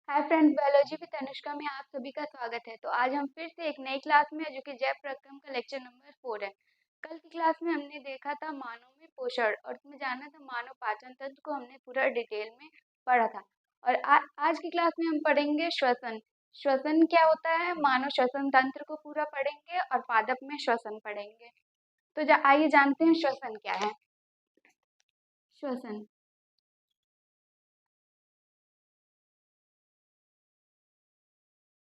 Hi friends, biology with Tanushka में आप सभी का स्वागत है। तो आज हम फिर से एक नई क्लास में जो कि जैव प्रक्रम का लेक्चर नंबर 4 है। कल की क्लास में हमने देखा था मानव में पोषण और उसमें जाना था मानव पाचन तंत्र को हमने पूरा डिटेल में पढ़ा था। और आज की क्लास में हम पढ़ेंगे श्वसन। श्वसन क्या होता है, मानव श्वसन तंत्र को पूरा पढ़ेंगे और पादप में श्वसन पढ़ेंगे। तो आइए जानते हैं श्वसन क्या है। श्वसन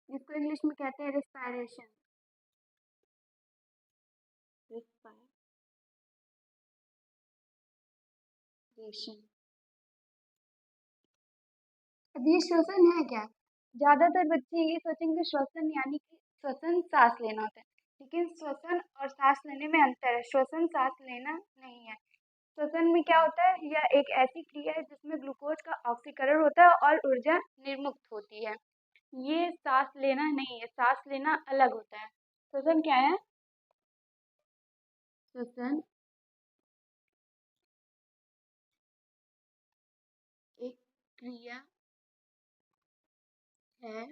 इसको इंग्लिश में कहते हैं रेस्पिरेशन। रेस्पिरेशन। अब ये श्वसन है क्या? ज्यादातर बच्चे ये सोचेंगे श्वसन यानी कि श्वसन सांस लेना होता है, लेकिन श्वसन और सांस लेने में अंतर है। श्वसन सांस लेना नहीं है। श्वसन में क्या होता है, यह एक ऐसी क्रिया है जिसमें ग्लूकोज का ऑक्सीकरण होता है और ऊर्जा निर्मुक्त होती है। ये सांस लेना नहीं है, सांस लेना अलग होता है। श्वसन क्या है? श्वसन एक क्रिया है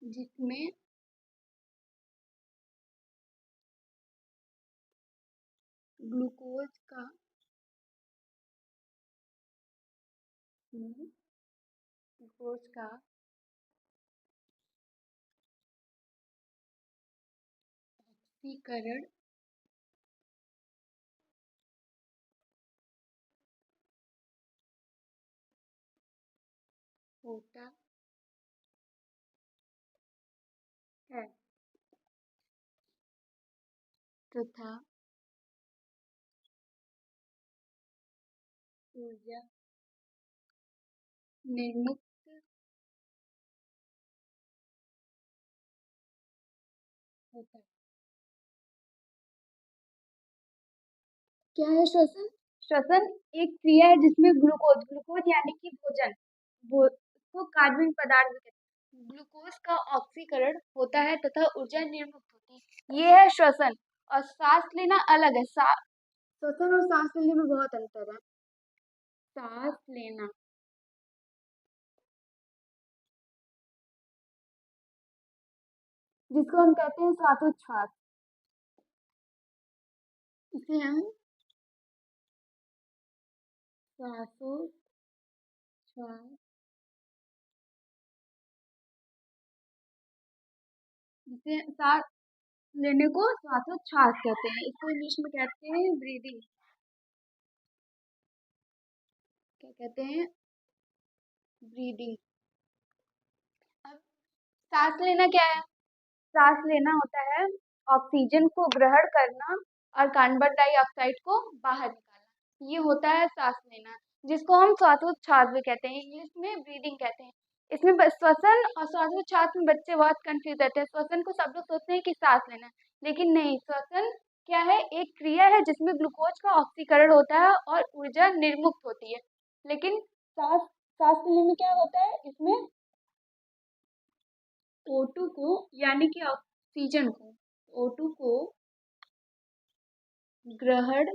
जिसमें ग्लूकोज का ग्लूकोज का ऑक्सीकरण होता है तथा ऊर्जा निर्मुक्त होता है। क्या है श्वसन? श्वसन एक क्रिया है जिसमें ग्लूकोज ग्लूकोज यानी कि भोजन को कार्बनिक पदार्थ भी कहते हैं। ग्लूकोज का ऑक्सीकरण होता है तथा ऊर्जा निर्मुक्त होती है, ये है श्वसन। और सांस लेना अलग है। श्वसन और सांस लेने में बहुत अंतर है। सांस लेना जिसको हम कहते हैं श्वासोच्छ्वास, इसे हम श्वासोच्छ्वास जिसे सांस लेने को श्वासोच्छ्वास कहते हैं। इसको इंग्लिश में कहते हैं ब्रीदिंग। क्या कहते हैं? ब्रीदिंग। अब सांस लेना क्या है? सांस लेना होता है ऑक्सीजन को ग्रहण करना और कार्बन डाइऑक्साइड को बाहर निकालना, ये होता है सांस लेना, जिसको हम श्वासोच्छ्वास भी कहते हैं, इंग्लिश में ब्रीदिंग कहते हैं। इसमें श्वसन और श्वासोच्छ्वास में बच्चे बहुत कंफ्यूज रहते हैं। श्वसन को सब लोग सोचते हैं कि सांस लेना, लेकिन नहीं। श्वसन क्या है? एक क्रिया है जिसमें ग्लूकोज का ऑक्सीकरण होता है और ऊर्जा निर्मुक्त होती है। लेकिन सांस सांस लेने में क्या होता है, इसमें O2 को यानी कि ऑक्सीजन को O2 को ग्रहण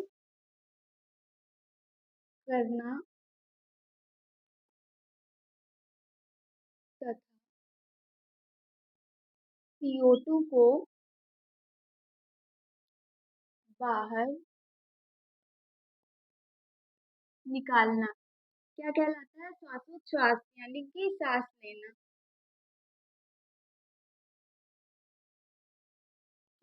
करना तथा CO2 को बाहर निकालना क्या कहलाता है? श्वासोच्छ्वास यानी कि सांस लेना।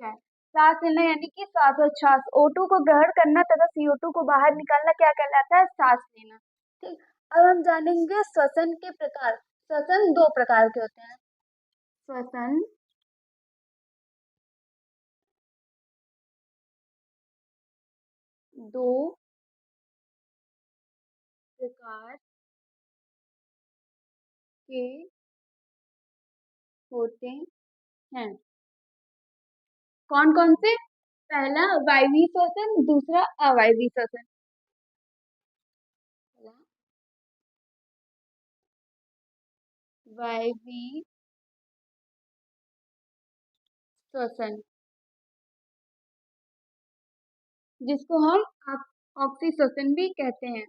क्या है? सांस लेना यानी कि श्वासोच्छ्वास। O2 को ग्रहण करना तथा CO2 को बाहर निकालना क्या कहलाता है? सांस लेना। ठीक। अब हम जानेंगे श्वसन के प्रकार। श्वसन दो प्रकार के होते हैं। श्वसन दो प्रकार के होते हैं। कौन कौन से? पहला वायवीय श्वसन, दूसरा अवायवीय श्वसन। वायवीय श्वसन जिसको हम ऑक्सी श्वसन भी कहते हैं।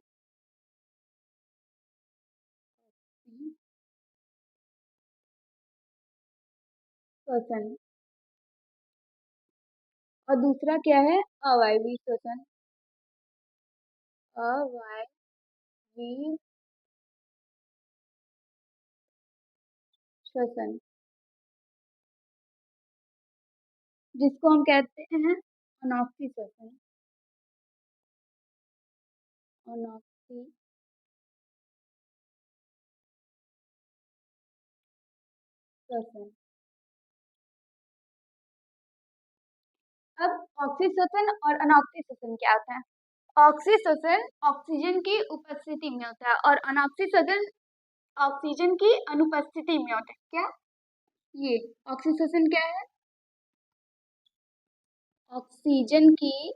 श्वसन। और दूसरा क्या है? अवायवीय श्वसन। अवायवीय श्वसन, जिसको हम कहते हैं अनॉक्सी श्वसन। अनॉक्सी श्वसन। अब ऑक्सीश्वसन और अनॉक्सीश्वसन क्या होता है? ऑक्सीश्वसन ऑक्सीजन की उपस्थिति में होता है और अनॉक्सीश्वसन ऑक्सीजन की अनुपस्थिति में होता है। क्या ये ऑक्सीश्वसन क्या है? ऑक्सीजन की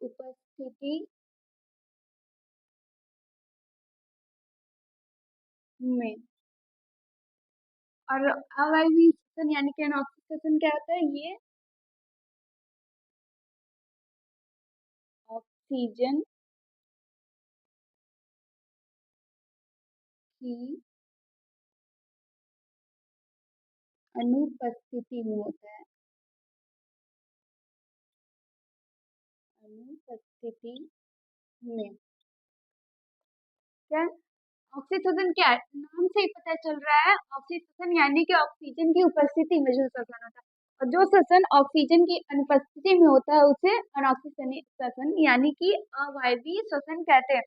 उपस्थिति में। और अवायवीय श्वसन यानी कि अनॉक्सीश्वसन क्या होता है? ये ऑक्सीजन की अनुपस्थिति में होता है। अनुपस्थिति में क्या? ऑक्सीश्वसन क्या है? नाम से ही पता चल रहा है, ऑक्सीश्वसन यानी कि ऑक्सीजन की उपस्थिति में जो श्वसन होता है, और जो श्वसन ऑक्सीजन की अनुपस्थिति में होता है उसे अनॉक्सीश्वसन यानी कि अवायवीय श्वसन कहते हैं।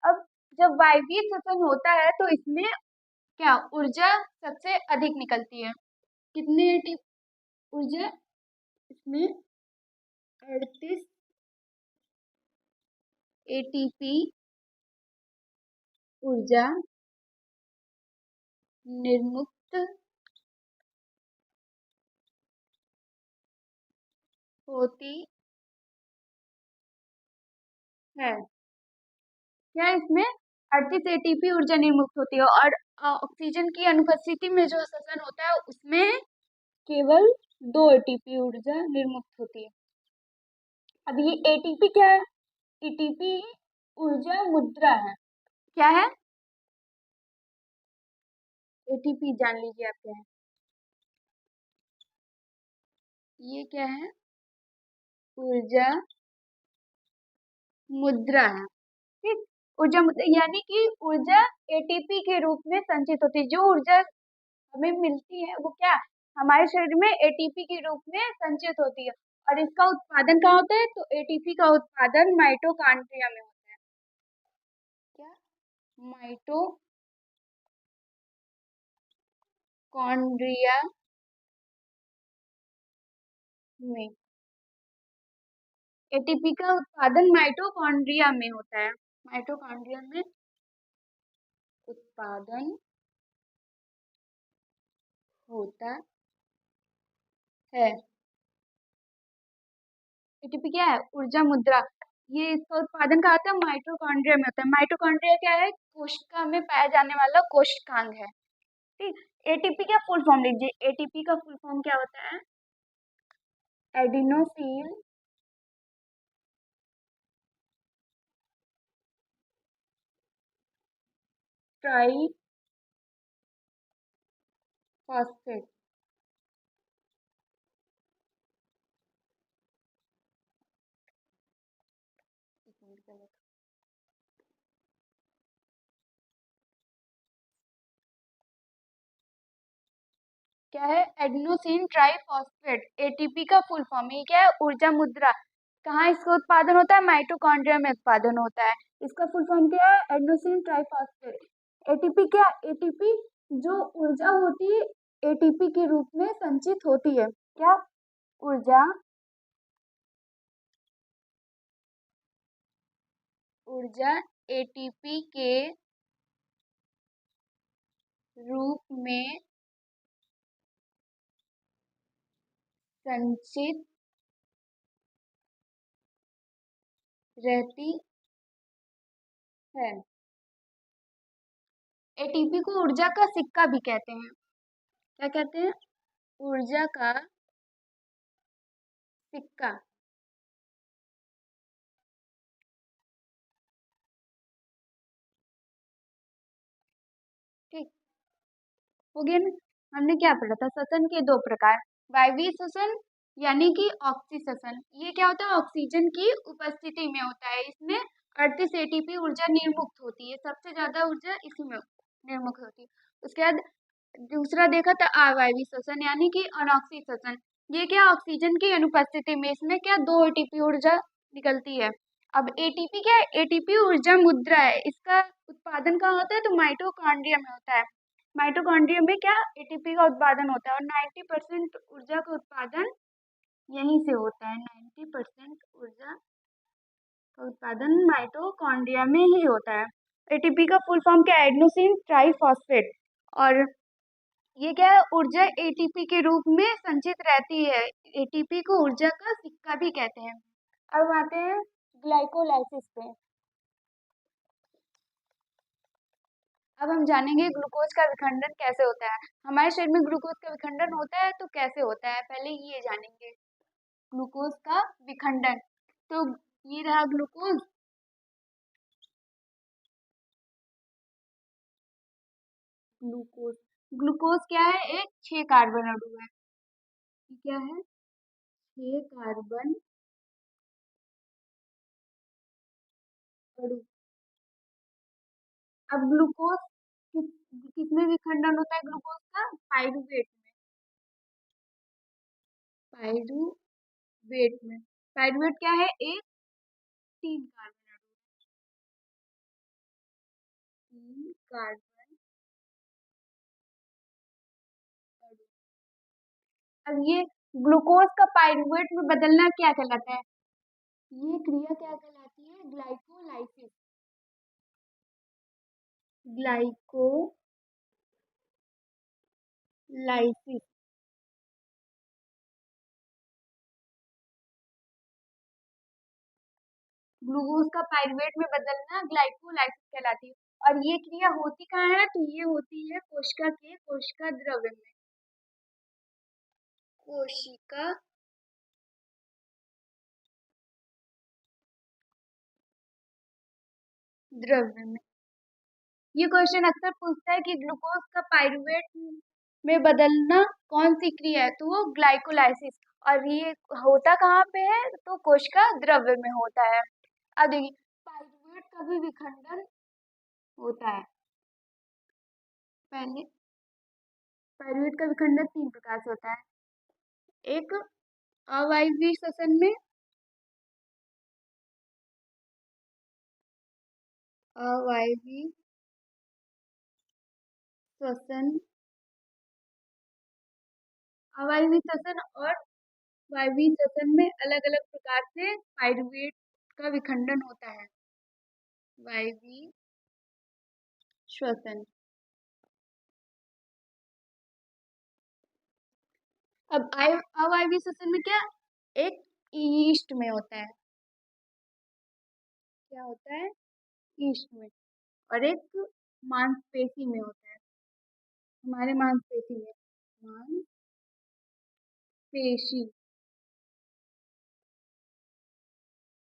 अब जब वायवीय श्वसन होता है तो इसमें क्या ऊर्जा सबसे अधिक निकलती है? कितनी ऊर्जा इसमें? 38 एटीपी ऊर्जा निर्मुक्त होती है। क्या इसमें 38 एटीपी ऊर्जा निर्मुक्त होती है और ऑक्सीजन की अनुपस्थिति में जो श्वसन होता है उसमें केवल 2 एटीपी ऊर्जा निर्मुक्त होती है। अब ये एटीपी क्या है? एटीपी ऊर्जा मुद्रा है। क्या है? एटीपी जान लीजिए आप क्या है। ये क्या है? ऊर्जा मुद्रा है। ठीक, ऊर्जा मुद्रा यानी कि ऊर्जा एटीपी के रूप में संचित होती है। जो ऊर्जा हमें मिलती है वो क्या हमारे शरीर में एटीपी के रूप में संचित होती है। और इसका उत्पादन कहाँ होता है? तो एटीपी का उत्पादन माइटोकॉन्ड्रिया में होता है। क्या? माइटोकॉन्ड्रिया में एटीपी का उत्पादन माइटोकॉन्ड्रिया में होता है। माइटोकॉन्ड्रिया में उत्पादन होता है। एटीपी क्या है? ऊर्जा मुद्रा। ये इसका उत्पादन कहाँ होता है? माइटोकॉन्ड्रिया में होता है। माइटोकॉन्ड्रिया क्या है? कोशिका में पाया जाने वाला कोशिकांग है। ठीक, एटीपी का फुल फॉर्म लीजिए। एटीपी का फुल फॉर्म क्या होता है? Adenosine try phosphate. क्या है? Adenosine triphosphate. एटीपी का फुल फॉर्म ये क्या है? ऊर्जा मुद्रा। कहाँ इसका उत्पादन होता है? माइटोकॉन्ड्रिया में उत्पादन होता है। इसका फुल फॉर्म क्या है? Adenosine triphosphate. एटीपी क्या? एटीपी जो ऊर्जा होती है एटीपी के रूप में संचित होती है। क्या? ऊर्जा ऊर्जा एटीपी के रूप में संचित रहती है। एटीपी को ऊर्जा का सिक्का भी कहते हैं। क्या कहते हैं? ऊर्जा का सिक्का। हो गया ना। हमने क्या पढ़ा था, श्वसन के दो प्रकार, वायवीय श्वसन यानी कि ऑक्सीश्वसन। ये क्या होता है, ऑक्सीजन की उपस्थिति में होता है, इसमें 38 एटीपी ऊर्जा निर्मुक्त होती है, सबसे ज्यादा ऊर्जा इसी में निर्मुक्त होती है। उसके बाद दूसरा देखा था अवायवीय श्वसन यानी कि अनॉक्सी श्वसन। ये क्या, ऑक्सीजन की अनुपस्थिति में इसमें क्या 2 एटीपी ऊर्जा निकलती है। अब एटीपी क्या है, एटीपी ऊर्जा मुद्रा है, इसका उत्पादन कहाँ होता है, तो माइटोकॉन्ड्रिया में होता है। माइटोकॉन्ड्रिया में क्या एटीपी का उत्पादन होता है, और 90% ऊर्जा का उत्पादन यहीं से होता है। 90% ऊर्जा का उत्पादन माइटोकॉन्ड्रिया में ही होता है। एटीपी का फुल फॉर्म क्या है, एडेनोसिन ट्राइफॉस्फेट। और ये क्या है, ऊर्जा एटीपी के रूप में संचित रहती है, एटीपी को ऊर्जा का सिक्का भी कहते हैं। अब आते हैं ग्लाइकोलाइसिस पे। अब हम जानेंगे ग्लूकोज का विखंडन कैसे होता है। हमारे शरीर में ग्लूकोज का विखंडन होता है तो कैसे होता है, पहले ये जानेंगे ग्लूकोज का विखंडन। तो ये रहा ग्लूकोज। ग्लूकोज ग्लूकोज क्या है, एक 6 कार्बन अणु है। ये क्या है, 6 कार्बन अणु। अब ग्लूकोज किस किसमें विखंडन होता है ग्लूकोज का, पायरुवेट में। पायरुवेट में। पायरुवेट क्या है, एक 3 कार्बन अणु। 3 कार्बन अणु। अब ये ग्लूकोज का पायरुवेट में बदलना क्या कहलाता है, ये क्रिया क्या कहलाती है, ग्लाइकोलाइसिस। ग्लाइकोलाइसिस। ग्लूकोज का पायरुवेट में बदलना ग्लाइकोलाइसिस कहलाती है। और ये क्रिया होती कहाँ है, तो ये होती है कोशिका द्रव्य में। कोशिका द्रव्य में। ये क्वेश्चन अक्सर पूछता है कि ग्लूकोज का पायरुवेट में बदलना कौन सी क्रिया है, तो वो ग्लाइकोलाइसिस। और ये होता कहाँ पे है, तो कोशिका द्रव्य में होता है। अब देखिए पायरुवेट का भी विखंडन होता है। पहले पायरुवेट का विखंडन 3 प्रकार से होता है, एक अवायवीय श्वसन में, अवायवीय श्वसन, अवायवीय श्वसन और वायवीय श्वसन में अलग अलग प्रकार से पायरुवेट का विखंडन होता है। वायवीय श्वसन। अब अवायवीय श्वसन में क्या, एक ईस्ट में होता है, क्या होता है, ईस्ट में। और एक मांसपेशी में होता है, हमारे मांसपेशी में, मांसपेशी।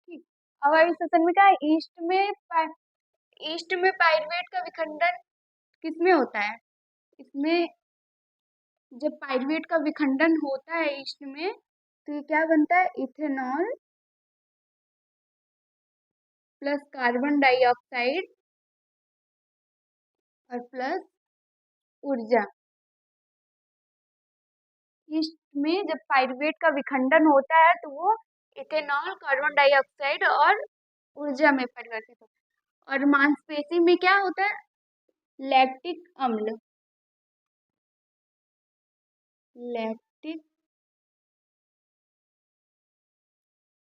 ठीक। अवायवीय श्वसन में क्या है, ईस्ट में पायरुवेट का विखंडन किसमें होता है, इसमें जब पायरुवेट का विखंडन होता है ईस्ट में, तो ये क्या बनता है, इथेनॉल प्लस कार्बन डाइऑक्साइड और प्लस ऊर्जा। ईस्ट में जब पायरुवेट का विखंडन होता है तो वो इथेनॉल, कार्बन डाइऑक्साइड और ऊर्जा में परिवर्तित होता है। और मांसपेशी में क्या होता है, लैक्टिक अम्ल, लैक्टिक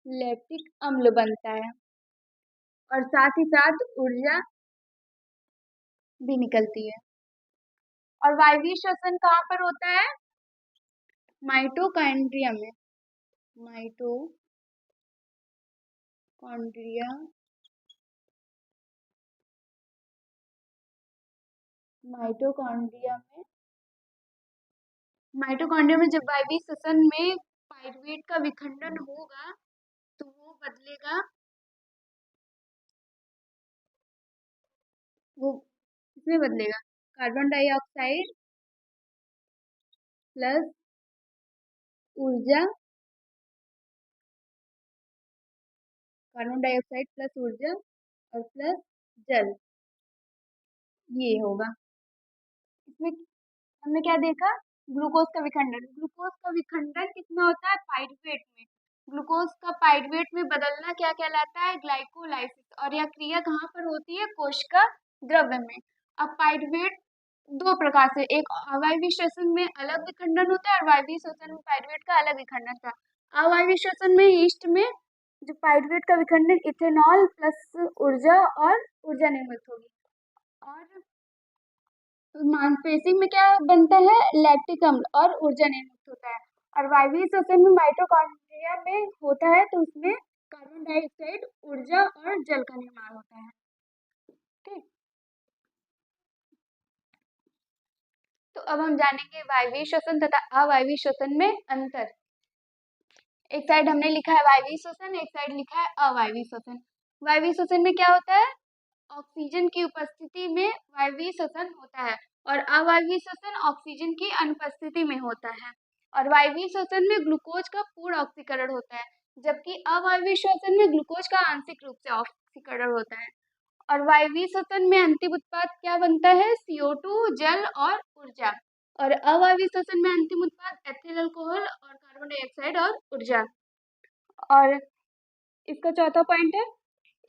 लैक्टिक अम्ल बनता है, और साथ ही साथ ऊर्जा भी निकलती है। और वायवीय श्वसन कहाँ पर होता है, माइटोकॉन्ड्रिया में। माइटोकॉन्ड्रिया माइटोकॉन्ड्रिया में माइटोकॉन्ड्रिया में जब वायवीय श्वसन में पायरुवेट का विखंडन होगा तो वो बदलेगा, वो किसमें बदलेगा, कार्बन डाइऑक्साइड प्लस ऊर्जा, कार्बन डाइऑक्साइड प्लस ऊर्जा और प्लस जल, ये होगा। इसमें हमने क्या देखा, ग्लूकोज का विखंडन। ग्लूकोज का विखंडन कितना होता है, पाइरुवेट में। ग्लूकोज का पाइरुवेट में बदलना क्या कहलाता है, ग्लाइकोलाइसिस। और यह क्रिया कहाँ पर होती है, कोशिका द्रव्य में। अब पाइरुवेट दो प्रकार से, एक अवायवीय श्वसन में अलग विखंडन होता है और वायवीय श्वसन में पाइरुवेट का अलग विखंडन था। अवायवीय श्वसन में ईस्ट में जो पाइरुवेट का विखंडन इथेनॉल प्लस ऊर्जा और ऊर्जा निर्मित होगी। और मांसपेशी में क्या बनता है, लैक्टिक अम्ल और ऊर्जा निर्मित होता है। और वायवीय श्वसन में माइटोकॉन्ड्रिया में होता है, तो उसमें कार्बन डाइऑक्साइड, ऊर्जा और जल का निर्माण होता है। ठीक, तो अब हम जानेंगे वायवीय श्वसन तथा अवायवीय श्वसन में अंतर। एक साइड हमने लिखा है वायवीय श्वसन, एक साइड लिखा है अवायवीय श्वसन। वायवीय श्वसन में क्या होता है, ऑक्सीजन की उपस्थिति में वायवीय श्वसन होता है और अवायवीय श्वसन ऑक्सीजन की अनुपस्थिति में होता है। और वायवीय श्वसन में ग्लूकोज का पूर्ण ऑक्सीकरण होता है, जबकि अवायवीय श्वसन में ग्लूकोज का आंशिक रूप से ऑक्सीकरण होता है। और वायवीय श्वसन में अंतिम उत्पाद क्या बनता है, CO2, जल और ऊर्जा। और अवायवीय श्वसन में अंतिम उत्पाद एथिल अल्कोहल और कार्बन डाइऑक्साइड और ऊर्जा। और इसका चौथा पॉइंट है,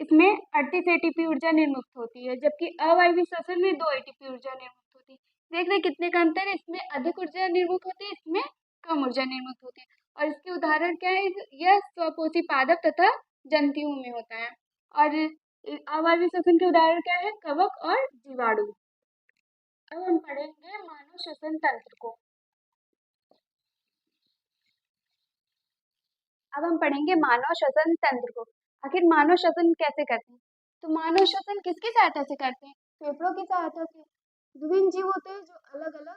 इसमें 38 एटीपी ऊर्जा निर्मुक्त होती है, जबकि अवायवीय श्वसन में 2 एटीपी ऊर्जा निर्मुक्त होती है। देख रहे कितने का अंतर है, इसमें अधिक ऊर्जा निर्मुक्त होती है, इसमें कम ऊर्जा निर्मुक्त होती है। और इसके उदाहरण क्या है, यह स्वपोषी पादप तथा जंतुओं में होता है। और अवायवीय श्वसन के उदाहरण क्या है, कवक और जीवाणु। अब हम पढ़ेंगे मानव श्वसन तंत्र को। अब हम पढ़ेंगे मानव श्वसन तंत्र को। आखिर मानव श्वसन कैसे करते हैं, तो मानव श्वसन किसकी सहायता से करते हैं, फेफड़ों की सहायता से। विभिन्न जीव होते हैं जो अलग अलग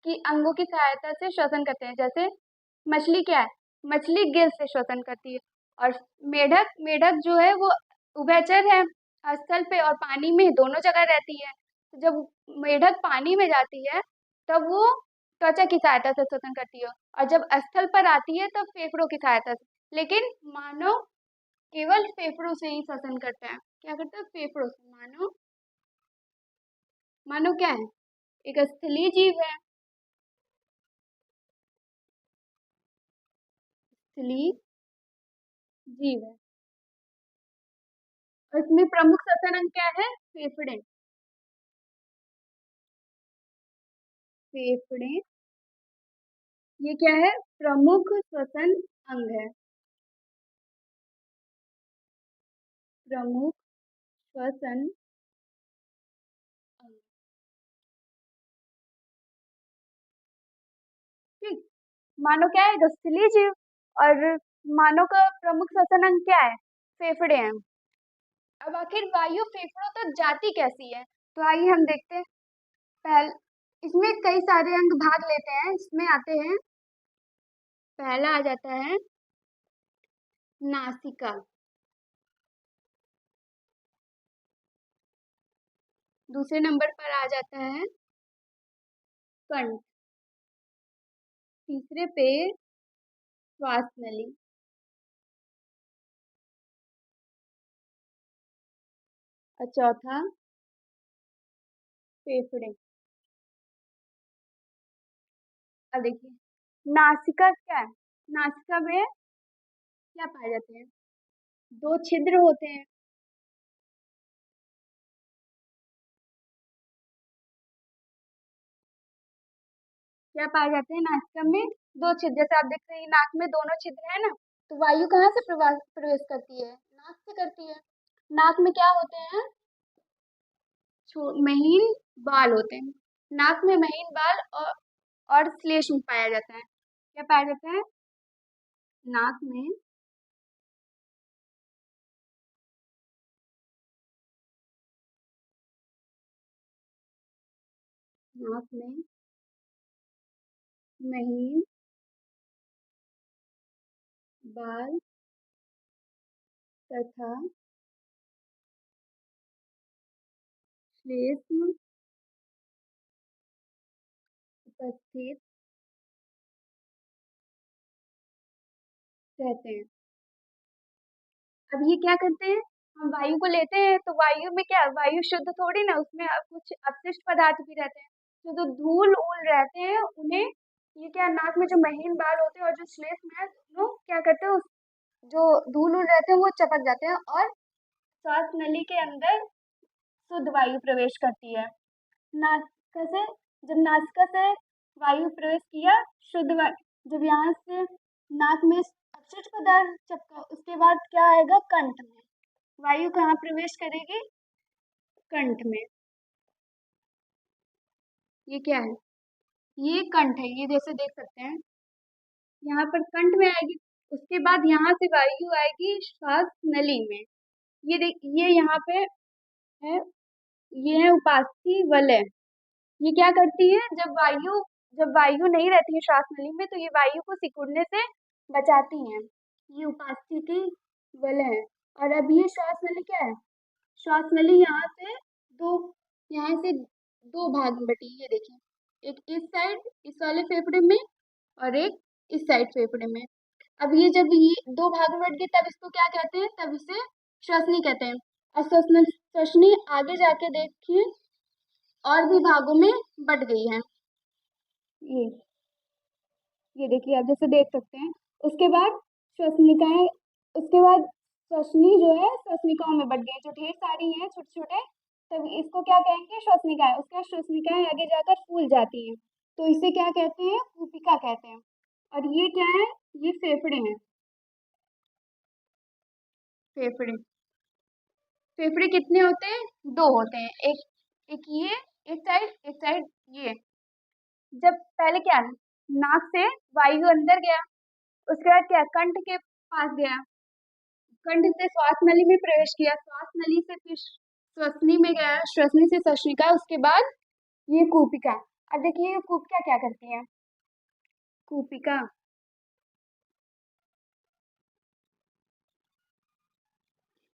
की अंगों की सहायता से श्वसन करते हैं। जैसे मछली क्या है, मछली गिल से श्वसन करती है। और मेढक, मेढक जो है वो उभयचर है, स्थल पे और पानी में दोनों जगह रहती है। तो जब मेढक पानी में जाती है तब वो त्वचा की सहायता से श्वसन करती है, और जब स्थल पर आती है तब फेफड़ों की सहायता से। लेकिन मानव केवल फेफड़ों से ही श्वसन करता है। क्या करता है, फेफड़ों से। मानव, मानव क्या है, एक स्थलीय जीव है, स्थलीय जीव है। और इसमें प्रमुख श्वसन अंग क्या है, फेफड़े। फेफड़े ये क्या है, प्रमुख श्वसन अंग है। प्रमुख श्वसन अंग। ठीक, मानव क्या है, स्थलीय जीव। और मानव का प्रमुख श्वसन अंग क्या है, फेफड़े हैं। अब आखिर वायु फेफड़ों तक जाती कैसी है, तो आइए हम देखते हैं। पहले इसमें कई सारे अंग भाग लेते हैं, इसमें आते हैं, पहला आ जाता है नासिका। दूसरे नंबर पर आ जाता है कंठ। तीसरे पे श्वास नली। और चौथा फेफड़े। अब देखिए नासिका क्या है, नासिका में क्या पाए जाते हैं, दो छिद्र होते हैं। क्या पाए जाते हैं नासिका में, दो छिद्र। जैसे आप देख रहे हैं नाक में दोनों छिद्र है ना, तो वायु कहाँ से प्रवेश करती है, नाक से करती है। नाक में क्या होते हैं, महीन बाल होते हैं। नाक में महीन बाल और श्लेष्म पाया जाता है। क्या पाया जाता है, नाक में नाक में महीन बाल तथा श्लेष्म उपस्थित रहते हैं। अब ये क्या करते हैं, हम वायु को लेते हैं तो वायु में क्या, वायु शुद्ध थोड़ी ना, उसमें कुछ अपशिष्ट पदार्थ भी रहते हैं। तो जो धूल ऊल रहते हैं उन्हें, ये क्या, नाक में जो महीन बाल होते हैं और जो श्लेष्म है, वो क्या करते हैं, जो धूल उल रहते हैं वो चपक जाते हैं और श्वास नली के अंदर शुद्ध वायु प्रवेश करती है। नासिका से, जब नासिका से वायु प्रवेश किया, शुद्ध वायु जब यहाँ से नाक में अपशिष्ट पदार्थ चपका, उसके बाद क्या आएगा, कंठ में वायु कहाँ प्रवेश करेगी, कंठ में। ये क्या है, ये कंठ है, ये जैसे देख सकते हैं यहाँ पर कंठ में आएगी। उसके बाद यहाँ से वायु आएगी श्वास नली में। ये देख, ये यहाँ पे है, ये है उपास्थि वलय। ये क्या करती है, जब वायु नहीं रहती है श्वास नली में तो ये वायु को सिकुड़ने से बचाती हैं। ये उपास्थि की वलय है। और अब ये श्वास नली क्या है, श्वास नली यहाँ से दो भाग में बटी, ये देखिए, एक इस साइड इस वाले फेफड़े में और एक इस साइड फेफड़े में। अब ये जब ये दो भाग में बट गए तब इसको क्या कहते हैं, तब इसे श्वसनी कहते हैं। और श्वसनी आगे जाके देखिए और भी भागों में बट गई है। ये ये देखिए, आप जैसे देख सकते हैं। उसके बाद श्वसनिकाएं, उसके बाद श्वसनी जो है श्वसनिकाओं में बट गई, जो ढेर सारी हैं छोटे छोटे, तब इसको क्या कहेंगे, श्वसनिकाएं। उसके बाद श्वसनिकाएं आगे जाकर फूल जाती हैं, तो इसे क्या कहते हैं, कूपिका कहते हैं। और ये क्या है, ये फेफड़े हैं, फेफड़े। फेफड़े कितने होते हैं, दो होते हैं, एक एक ये एक साइड ये। जब पहले क्या, नाक से वायु अंदर गया, उसके बाद क्या, कंठ के पास गया, कंठ से श्वास नली में प्रवेश किया, श्वास नली से फिर श्वसनी में गया, श्वसनी से श्वसनिका, उसके बाद ये कूपिका। अब देखिए ये कूपिका क्या करती है, कूपिका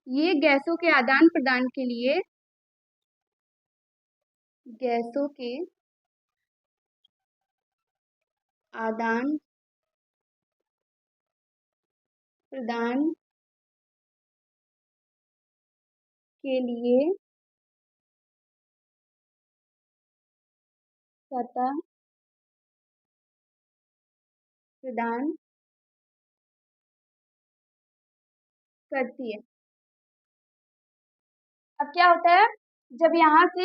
ये गैसों के आदान प्रदान के लिए, गैसों के आदान प्रदान के लिए सतह प्रदान करती है। अब क्या होता है, जब यहाँ से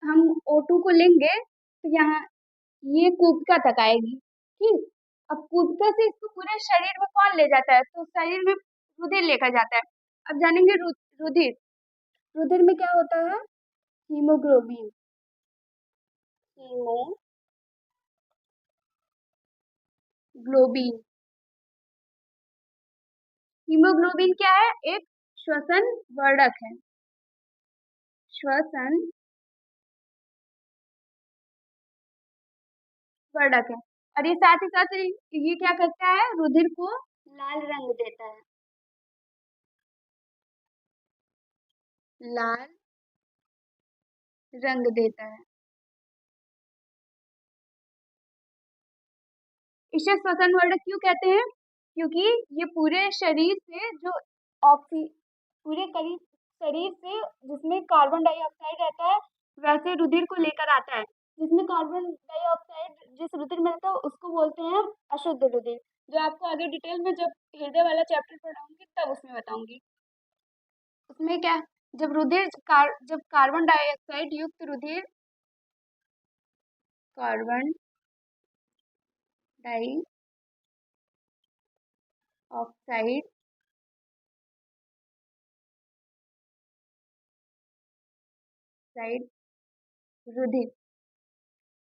हम O2 को लेंगे तो यहाँ ये कूपिका तक आएगी, ठीक। अब कूपिका से इसको पूरे शरीर में कौन ले जाता है, तो शरीर में रुधिर लेकर जाता है। अब जानेंगे रुधिर, रुधिर में क्या होता है, हीमोग्लोबिन, हीमोग्लोबिन। हीमोग्लोबिन क्या है, एक श्वसन वर्धक है, श्वसन वर्धक है। और ये साथ ही साथ ये क्या करता है, रुधिर को लाल रंग देता है, लाल रंग देता है। इसे श्वसन वर्धक क्यों कहते हैं, क्योंकि ये पूरे शरीर से जो ऑक्सी पूरे करीब शरीर से जिसमें कार्बन डाइऑक्साइड रहता है, वैसे रुधिर को लेकर आता है। जिसमें कार्बन डाइऑक्साइड जिस रुधिर में रहता है उसको बोलते हैं अशुद्ध रुधिर, जो आपको आगे डिटेल में जब हृदय वाला चैप्टर पढ़ाऊंगी तब उसमें बताऊंगी। उसमें क्या, जब कार्बन डाइऑक्साइड युक्त रुधिर, कार्बन डाइऑक्साइड रुधिर,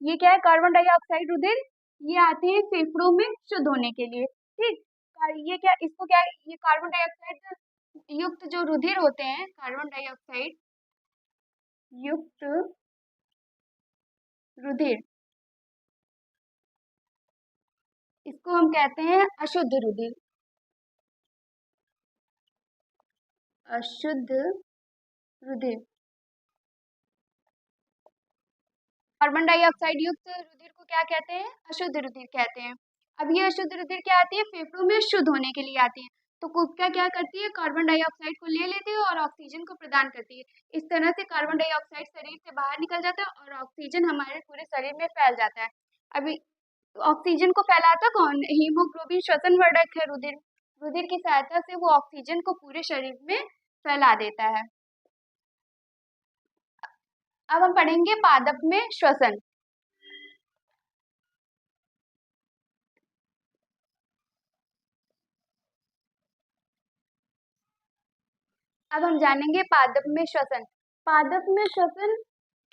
ये क्या है, कार्बन डाइऑक्साइड रुधिर, ये आते हैं फेफड़ों में शुद्ध होने के लिए, ठीक। ये क्या, इसको क्या, ये कार्बन डाइऑक्साइड युक्त जो रुधिर होते हैं, कार्बन डाइऑक्साइड युक्त रुधिर, इसको हम कहते हैं अशुद्ध रुधिर, अशुद्ध रुधिर। कार्बन डाइऑक्साइड युक्त रुधिर को क्या कहते हैं, अशुद्ध रुधिर कहते हैं। अब ये अशुद्ध रुधिर क्या आती है, फेफड़ों में शुद्ध होने के लिए आती है। तो कोशिका क्या करती है, कार्बन डाइऑक्साइड को ले लेती है और ऑक्सीजन को प्रदान करती है। इस तरह से कार्बन डाइऑक्साइड शरीर से बाहर निकल जाता है और ऑक्सीजन हमारे पूरे शरीर में फैल जाता है। अभी ऑक्सीजन को फैलाता कौन, हीमोग्लोबिन श्वसन वर्धक है रुधिर। रुधिर की सहायता से वो ऑक्सीजन को पूरे शरीर में फैला देता है। अब हम पढ़ेंगे पादप में श्वसन। अब हम जानेंगे पादप में श्वसन। पादप में श्वसन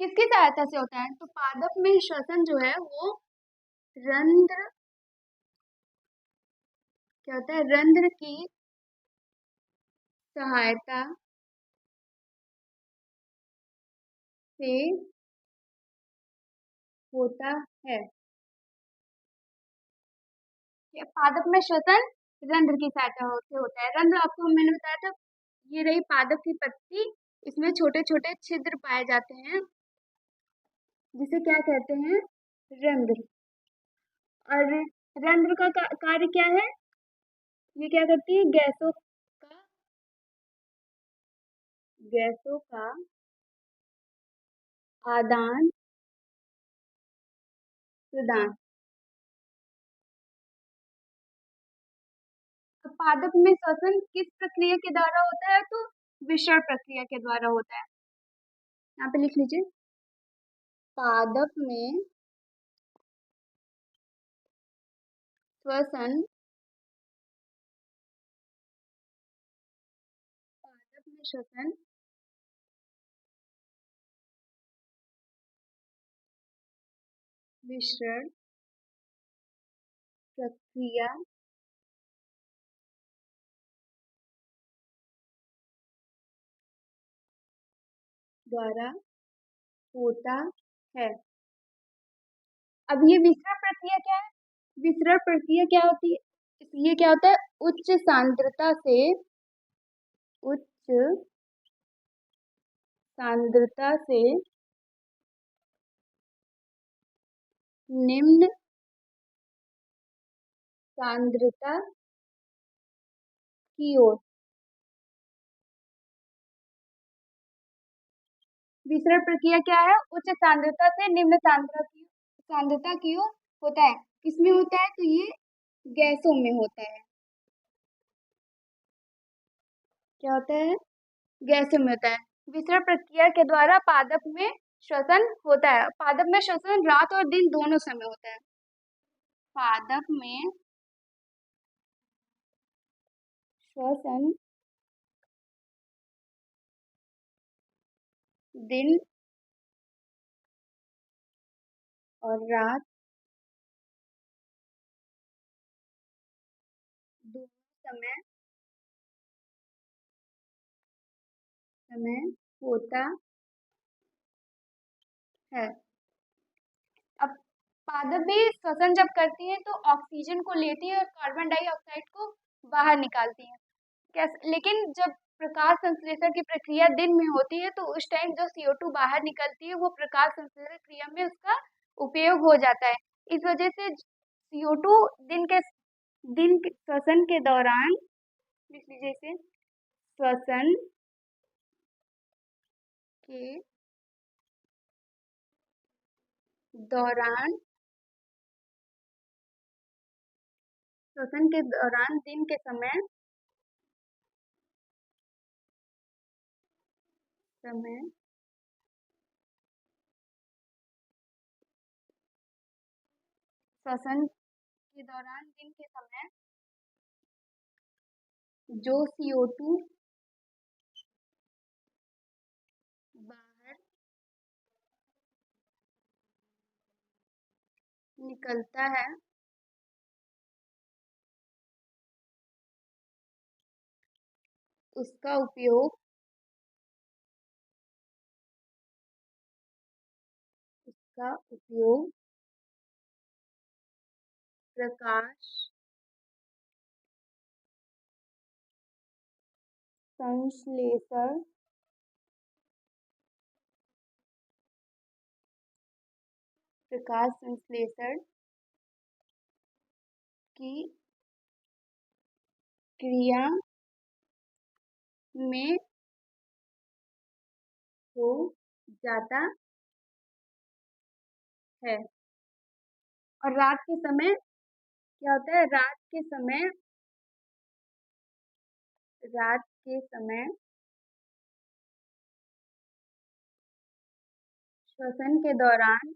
किसकी सहायता से होता है, तो पादप में श्वसन जो है वो रंध्र, क्या होता है, रंध्र की सहायता से होता है। ये पादप में श्वसन रंध्र की सहायता से होता है। रंध्र आपको मैंने बताया था, ये रही पादप की पत्ती, इसमें छोटे छोटे छिद्र पाए जाते हैं जिसे क्या कहते हैं, रंध्र। और रंध्र का कार्य क्या है, ये क्या करती है, गैसों का आदान प्रदान। तो पादप में श्वसन किस प्रक्रिया के द्वारा होता है, तो विसरण प्रक्रिया के द्वारा होता है। यहाँ पे लिख लीजिए, पादप में श्वसन, पादप में श्वसन विसरण प्रक्रिया द्वारा होता है। अब ये विसरण प्रक्रिया क्या है, विसरण प्रक्रिया क्या होती है, ये क्या होता है, उच्च सांद्रता से निम्न सांद्रता की ओर। विसरण प्रक्रिया क्या है, उच्च सांद्रता से निम्न सांद्रता की ओर होता है। किसमें होता है, तो ये गैसों में होता है। क्या होता है, गैसों में होता है। विसरण प्रक्रिया के द्वारा पादप में श्वसन होता है। पादप में श्वसन रात और दिन दोनों समय होता है। पादप में श्वसन दिन और रात दोनों समय समय होता है। अब पादप भी श्वसन जब करती है तो ऑक्सीजन को लेती है और कार्बन डाइऑक्साइड को बाहर निकालती है। कैसे, लेकिन जब प्रकाश संश्लेषण की प्रक्रिया दिन में होती है तो उस टाइम जो CO2 बाहर निकलती है वो प्रकाश संश्लेषण क्रिया में उसका उपयोग हो जाता है। इस वजह से CO2 दिन के श्वसन के दौरान, लिख लीजिए इसे, श्वसन के दौरान, श्वसन के दौरान दिन के समय श्वसन के दौरान दिन के समय जो CO2 बाहर निकलता है उसका उपयोग का उपयोग प्रकाश संश्लेषण प्रकाश संश्लेषण की क्रिया में हो जाता है। और रात के समय क्या होता है? रात के समय श्वसन के दौरान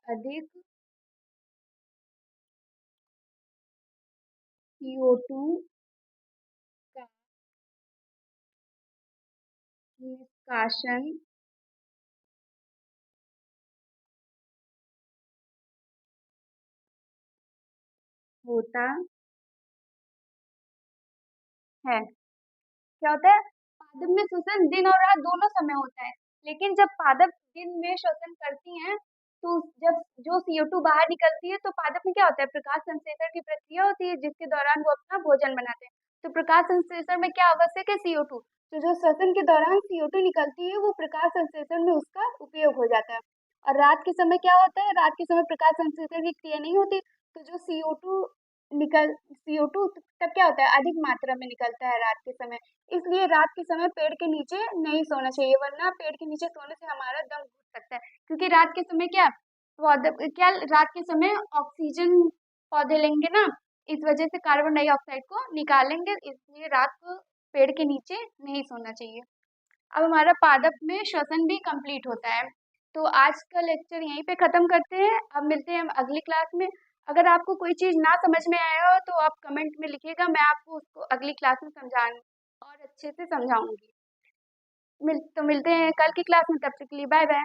अधिक CO2 का निष्कासन होता है। क्या होता है? पादप में श्वसन दिन और रात दोनों समय होता है, लेकिन जब पादप दिन में श्वसन करती हैं तो जब जो CO2 बाहर निकलती है तो पादप में क्या होता है? प्रकाश संश्लेषण की प्रक्रिया होती है, जिसके दौरान वो अपना भोजन बनाते हैं। तो प्रकाश संश्लेषण में क्या आवश्यक है? CO2। तो जो श्वसन के दौरान CO2 निकलती है वो प्रकाश संश्लेषण में उसका उपयोग हो जाता है। और रात के समय क्या होता है? रात के समय प्रकाश संश्लेषण की क्रिया नहीं होती, तो जो CO2 तब क्या होता है? अधिक मात्रा में निकलता है रात के समय। इसलिए रात के समय पेड़ के नीचे नहीं सोना चाहिए, वरना पेड़ के नीचे सोने से हमारा दम घुट सकता है। क्योंकि रात के समय रात के समय ऑक्सीजन पौधे लेंगे ना, इस वजह से कार्बन डाइऑक्साइड को निकालेंगे, इसलिए रात को पेड़ के नीचे नहीं सोना चाहिए। अब हमारा पादप में श्वसन भी कंप्लीट होता है। तो आज का लेक्चर यहीं पे खत्म करते हैं। अब मिलते हैं हम अगली क्लास में। अगर आपको कोई चीज़ ना समझ में आया हो तो आप कमेंट में लिखिएगा, मैं आपको उसको अगली क्लास में और अच्छे से समझाऊंगी। मिलते हैं कल की क्लास में, तब तक के लिए बाय बाय।